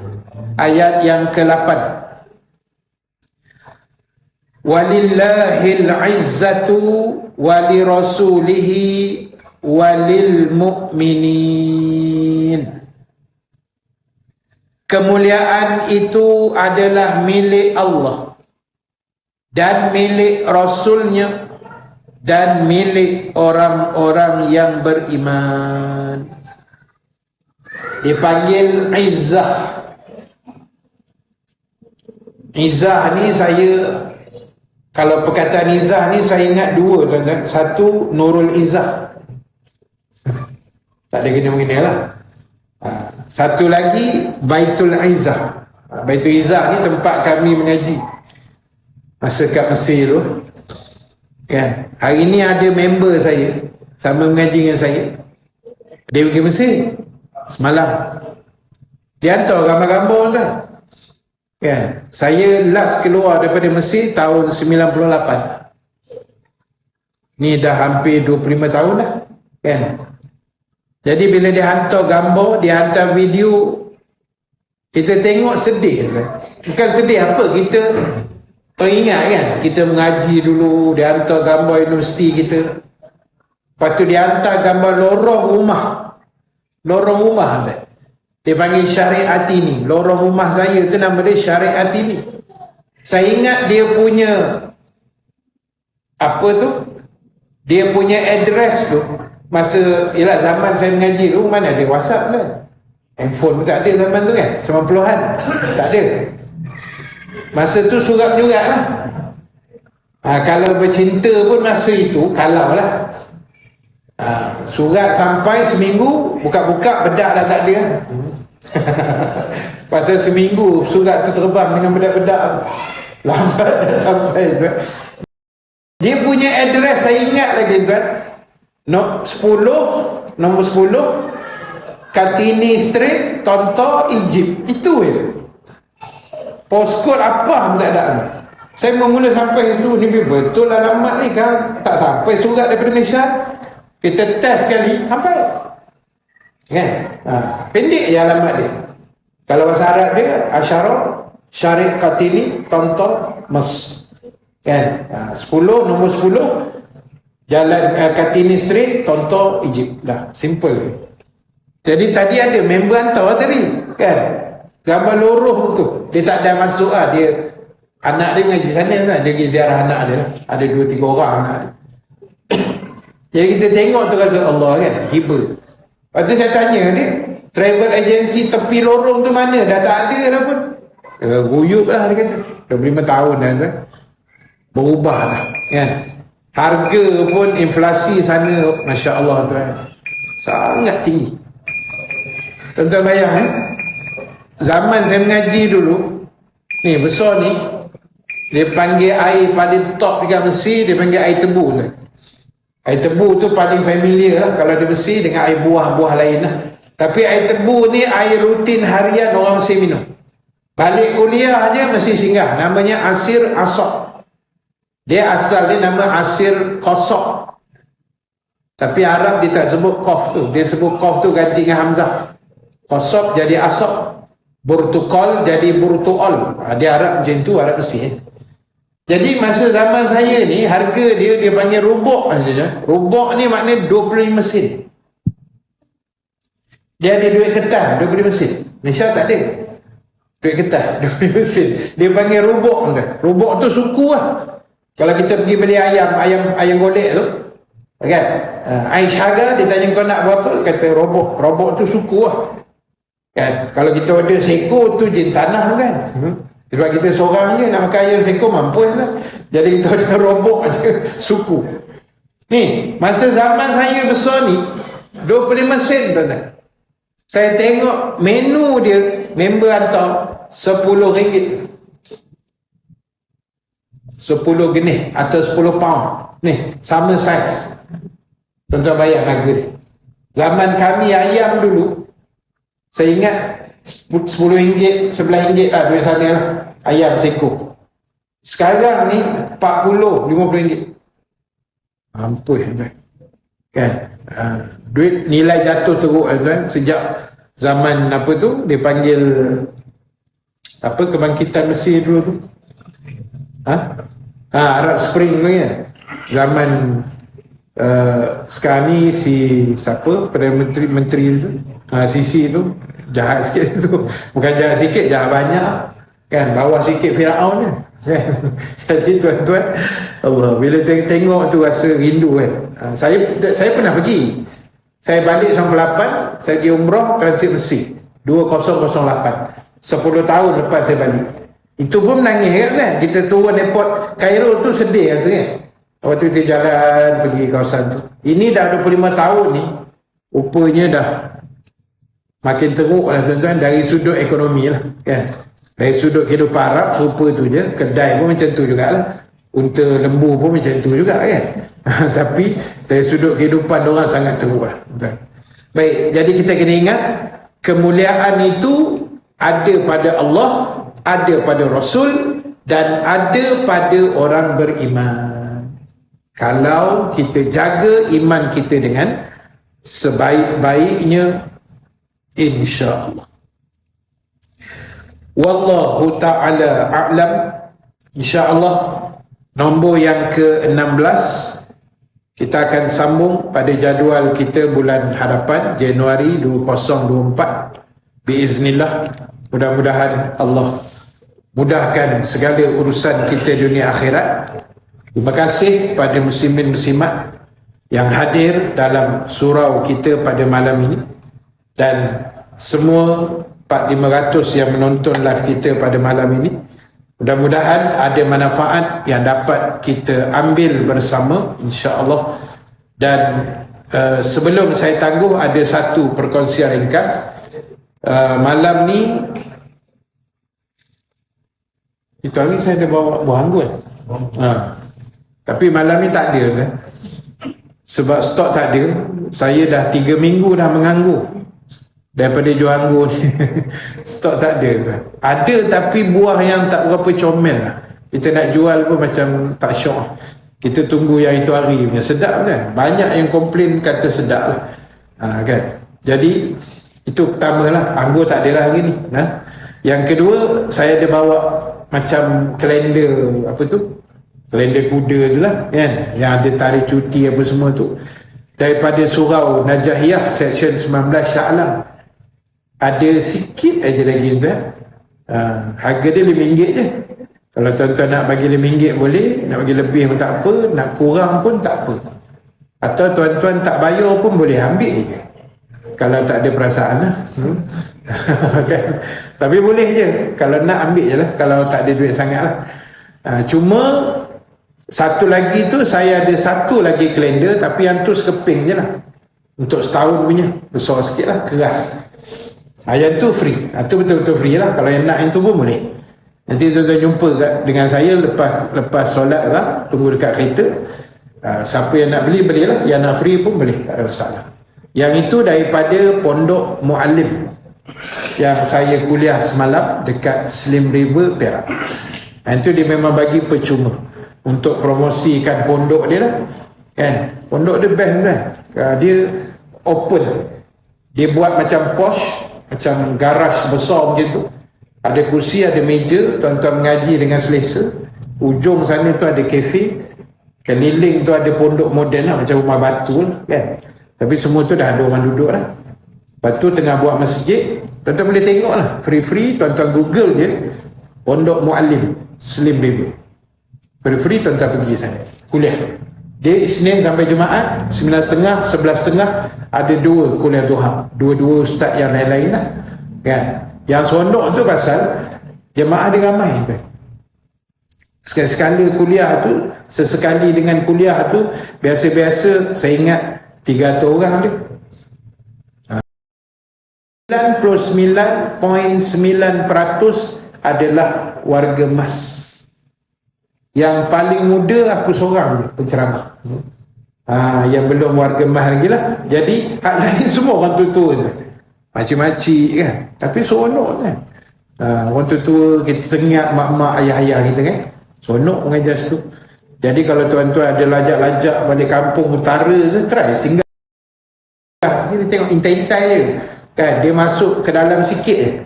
ayat yang ke-8. Walillahil izzatu walirasulihi walil mu'minin. Kemuliaan itu adalah milik Allah dan milik Rasulnya dan milik orang-orang yang beriman. Dipanggil izzah. Izzah ni saya, kalau perkataan izzah ni saya ingat dua tuan-tuan. Satu, Nurul Izzah. Tak ada kena-mengena lah. Satu lagi, Baitul Izzah. Baitul Izzah ni tempat kami mengaji masa kat Mesir tu kan. Hari ni ada member saya sama mengaji dengan saya. Dia pergi Mesir semalam. Dia hantar gambar-gambar kan. Saya last keluar daripada Mesir tahun 98. Ni dah hampir 25 tahun dah kan. Jadi bila dia hantar gambar, dia hantar video, kita tengok sedih kan. Bukan sedih apa, kita teringat kan, kita mengaji dulu, dia hantar gambar universiti kita. Lepas tu dia hantar gambar lorong rumah. Lorong rumah kan. Dia panggil Syariat ini. Lorong rumah saya tu nama dia Syariat ini. Saya ingat dia punya apa tu? Dia punya address tu masa ialah zaman saya mengaji tu, mana ada WhatsApp kan? Handphone pun tak ada zaman tu kan? 90-an. Tak ada. Masa tu surat-menyurat lah. Kalau bercinta pun masa itu, kalau lah. Surat sampai seminggu, buka-buka bedak dah tak ada. Pasal seminggu surat tu terbang dengan bedak-bedak. Lambat dah sampai tu. Dia punya address saya ingat lagi tuan. Nombor 10 Kartini Street, Tonto, Egypt. Itu je. Postcode apa pun tak ada. Saya mula sampai situ, ni betul alamat ni kan. Tak sampai surat daripada Malaysia. Kita test sekali, sampai kan. Pendek je alamat dia. Kalau bahasa Arab dia Asyarah Syariq Kartini Tonto Mes kan. 10 nombor 10 Jalan Kartini Street, Tonto, Egypt. Dah, simple je. Jadi tadi ada member hantar tadi kan, gambar lorong tu. Dia tak ada masuk lah. Dia, anak dia mengaji sana kan, dia pergi ziarah anak dia lah. Ada 2-3 orang anak dia. Jadi kita tengok tu rasa Allah kan, hibah. Lepas tu saya tanya dia, travel agency tepi lorong tu mana? Dah tak ada dah pun. Guyup lah dia kata. 25 tahun dah tu. berubah lah kan. Harga pun inflasi sana Masya Allah tuan, sangat tinggi. Tuan-tuan bayang zaman saya mengaji dulu ni besar ni, dia panggil air paling top dekat Mesir, dia panggil air tebu kan. Air tebu tu paling familiar lah kalau di Mesir dengan air buah-buah lain lah. Tapi air tebu ni air rutin harian orang Mesir minum. Balik kuliah aja mesti singgah, namanya Asir Asok. Dia asal dia nama Asir Kosok, tapi Arab dia tak sebut Qaf tu, dia sebut Qaf tu ganti dengan Hamzah. Kosok jadi Asok, Burtukol jadi Burtuol. Dia Arab macam tu, Arab Mesir. Jadi masa zaman saya ni harga dia panggil rubuk saja. Rubuk ni maknanya 25 sen. Dia ada duit kertas 25 sen. Malaysia tak ada duit kertas 25 sen. Dia panggil rubuk. Rubuk tu suku lah. Kalau kita pergi beli ayam golek tu kan, Aisyah dia tanya kau nak berapa, kata robok. Robok tu suku lah kan. Kalau kita order seko tu jin tanah kan. Sebab kita seorang je nak makan ayam seko mampus lah. Jadi kita order robok je suku. Ni masa zaman saya besar ni 25 sen tuan-tuan. Saya tengok menu dia, member hantar RM10, 10 genih atau 10 pound ni, sama saiz. Tuan-tuan bayang harga dia. Zaman kami ayam dulu, saya ingat RM10, RM11 lah duit sana lah, ayam seko. Sekarang ni RM40, RM50. Ampun kan. Duit nilai jatuh teruk kan. Sejak zaman apa tu dia panggil apa, kebangkitan Mesir dulu tu, Arab Spring tu ya. Zaman sekarang ni si siapa, Perdana Menteri tu, Sisi tu jahat sikit tu. Bukan jahat sikit, jahat banyak kan, bawah sikit Firaun kan. Jadi tuan-tuan, Allah, bila tengok tu rasa rindu kan. Saya pernah pergi. Saya balik 98, saya pergi umrah transit Mesir 2008, 10 tahun lepas saya balik. Itu pun menangis kan. Kita turun airport Cairo tu sedih rasa kan. Waktu kita jalan pergi kawasan tu. Ini dah 25 tahun ni, rupanya dah makin teruk lah tuan-tuan, dari sudut ekonomi lah kan. Dari sudut kehidupan Arab serupa tu je. Kedai pun macam tu jugalah, unta lembu pun macam tu juga kan. Tapi dari sudut kehidupan diorang sangat teruk lah. Baik, jadi kita kena ingat kemuliaan itu ada pada Allah, ada pada Rasul, dan ada pada orang beriman. Kalau kita jaga iman kita dengan sebaik-baiknya, insya-Allah. Wallahu ta'ala a'lam. InsyaAllah nombor yang ke-16 kita akan sambung pada jadual kita bulan hadapan, Januari 2024 biiznillah. Mudah-mudahan Allah mudahkan segala urusan kita dunia akhirat. Terima kasih pada muslimin muslimat yang hadir dalam surau kita pada malam ini, dan semua 400-500 yang menonton live kita pada malam ini. Mudah-mudahan ada manfaat yang dapat kita ambil bersama, insya-Allah. Dan sebelum saya tangguh, ada satu perkongsian ringkas. Malam ni, itu hari saya ada bawa buah anggur. Tapi malam ni tak ada kan? Sebab stok tak ada. Saya dah 3 minggu dah menganggur daripada jual anggur ni. Stok tak ada kan? Ada tapi buah yang tak berapa comel lah. Kita nak jual pun macam tak syok. Kita tunggu yang itu hari punya. Sedap kan? Banyak yang komplain kata sedap lah. Kan? Jadi itu pertama lah, anggur tak ada lah hari ni. Yang kedua, saya ada bawa macam kalender apa tu, kalender kuda tu lah kan, yang ada tarikh cuti apa semua tu, daripada surau Najahiyah section 19 Shah Alam. Ada sikit aja lagi tuan. Harga dia RM5 je. Kalau tuan-tuan nak bagi RM5 boleh, nak bagi lebih pun tak apa, nak kurang pun tak apa, atau tuan-tuan tak bayar pun boleh ambil je kalau tak ada perasaan lah. Kan? Tapi boleh je, kalau nak ambil je lah, kalau tak ada duit sangat lah. Cuma Satu lagi tu saya ada satu lagi kalender, tapi yang tu sekeping je lah, untuk setahun punya, besar sikit lah, keras. Yang tu free, tu betul-betul free lah. Kalau yang nak yang tu pun boleh. Nanti tuan-tuan jumpa dengan saya lepas solat lah, tunggu dekat kereta. Siapa yang nak beli, belilah. Yang nak free pun boleh, tak ada masalah. Yang itu daripada Pondok Muallim yang saya kuliah semalam dekat Slim River, Perak. Itu dia memang bagi percuma untuk promosikan pondok dia lah, kan. Pondok dia best kan. Dia open, dia buat macam posh, macam garaj besar macam tu. Ada kursi, ada meja, tuan-tuan mengaji dengan selesa. Ujung sana tu ada kafe, keliling tu ada pondok moden lah, macam rumah batu lah, kan. Tapi semua tu dah ada orang duduk lah. Lepas tu tengah buat masjid, tuan-tuan boleh tengok lah, free-free. Tuan-tuan Google je Pondok Muallim Slim River, free-free. Tuan-tuan pergi sana kuliah. Dia Isnin sampai Jumaat 9.30, 11.30 ada 2 kuliah duha, dua ustaz yang lain-lain lah, kan. Yang seronok tu pasal jemaah dia ramai kan. Sekali-sekala kuliah tu, sesekali dengan kuliah tu, biasa-biasa saya ingat 300 orang dia. 99.9% adalah warga emas. Yang paling muda aku seorang je penceramah. Yang belum warga emas lagi lah. Jadi hak lain semua orang tua-tua tu, makcik-makcik kan. Tapi seronok kan. Orang tua-tua kita sengat, mak-mak, ayah-ayah kita kan. Seronok mengajar situ. Jadi kalau tuan-tuan ada lajak-lajak balik kampung utara ke, try singgah sikit, tengok intai-intai dia kan. Dia masuk ke dalam sikit je,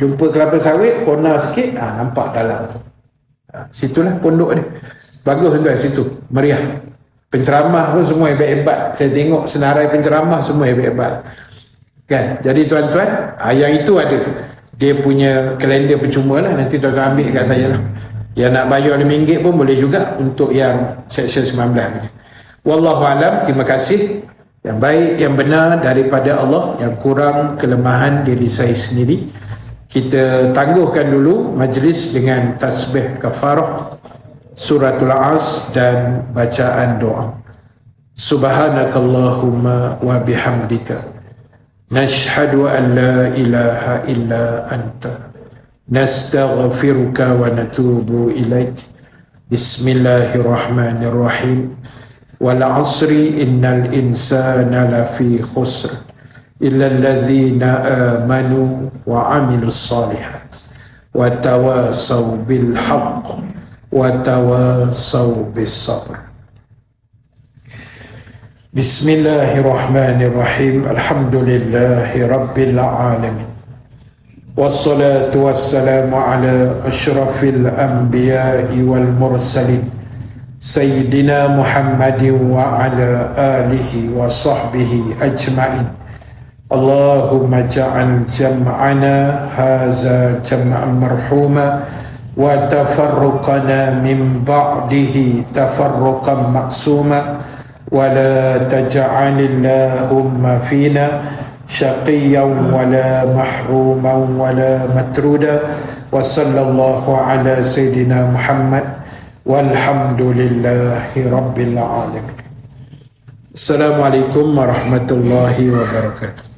jumpa kelapa sawit, corner sikit, nampak dalam tu. Situlah pondok dia. Bagus tuan, situ meriah. Penceramah pun semua hebat-hebat. Saya tengok senarai penceramah semua hebat-hebat kan. Jadi tuan-tuan, yang itu ada, dia punya kalender percuma lah. Nanti tuan-tuan ambil kat saya lah. Yang nak bayar RM5 pun boleh juga untuk yang section 19 ni. Wallahualam. Terima kasih. Yang baik, yang benar daripada Allah, yang kurang kelemahan diri saya sendiri. Kita tangguhkan dulu majlis dengan tasbih kafarah, suratul As dan bacaan doa. Subhanakallahumma wa bihamdika nashhadu an la ilaha illa anta nastaghfiruka wa natubu ilaik. Bismillahirrahmanirrahim. Wal 'asri innal insana lafi khusr illa alladhina amanu wa 'amilus solihat wa tawasaw bil haqq wa tawasaw bis sabr. Bismillahirrahmanirrahim. Alhamdulillahi rabbil alamin. Wassalatu wassalamu ala asyrafil anbiya'i wal mursalin Sayyidina Muhammadin wa ala alihi wa sahbihi ajma'in. Allahumma ja'al jam'ana haza jam'an marhuma wa tafarruqana min ba'dihi tafarruqan maksuma wa la taj'alillahumma fina syaqiyan wa la mahruman wa la matruda. Wa sallallahu ala Sayyidina Muhammad walhamdulillahi rabbil alamin. Assalamualaikum warahmatullahi wabarakatuh.